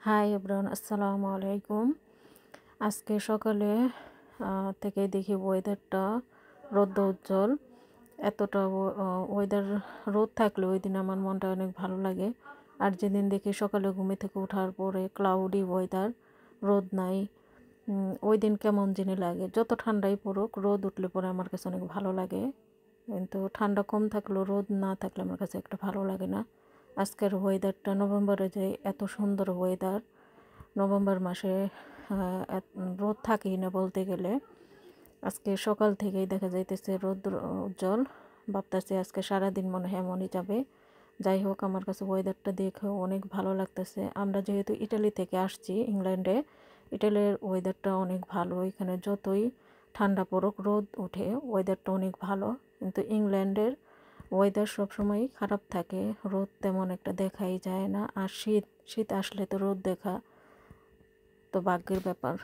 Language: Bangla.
হাই এভরিওয়ান, আসসালামু আলাইকুম। আজকে সকালে থেকে দেখি ওয়েদারটা রোদ্দ উজ্জ্বল। এতটা ওয়েদার রোদ থাকলে ওই দিন আমার মনটা অনেক ভালো লাগে। আর যেদিন দেখি সকালে ঘুমে থেকে ওঠার পরে ক্লাউডি ওয়েদার, রোদ নাই, ওই দিন কেমন জানি লাগে। যত ঠান্ডাই পড়ুক, রোদ উঠলে পরে আমার কাছে অনেক ভালো লাগে। কিন্তু ঠান্ডা কম থাকলেও রোদ না থাকলে আমার কাছে একটা ভালো লাগে না। আজকের ওয়েদারটা নভেম্বরে যে এত সুন্দর ওয়েদার, নভেম্বর মাসে রোদ থাকেই না বলতে গেলে। আজকে সকাল থেকেই দেখা যাইতেছে রোদ উজ্জ্বল। ভাবতেছি আজকে সারাদিন মনে হয় এমনই যাবে। যাই হোক, আমার কাছে ওয়েদারটা দেখেও অনেক ভালো লাগতেছে। আমরা যেহেতু ইটালি থেকে আসছি ইংল্যান্ডে, ইটালির ওয়েদারটা অনেক ভালো। এখানে যতই ঠান্ডা পড়ুক, রোদ উঠে, ওয়েদারটা অনেক ভালো। কিন্তু ইংল্যান্ডের ওয়েদার সবসময়ই খারাপ থাকে, রোদ তেমন একটা দেখাই যায় না। আর শীত শীত আসলে তো রোদ দেখা তো ভাগ্যের ব্যাপার।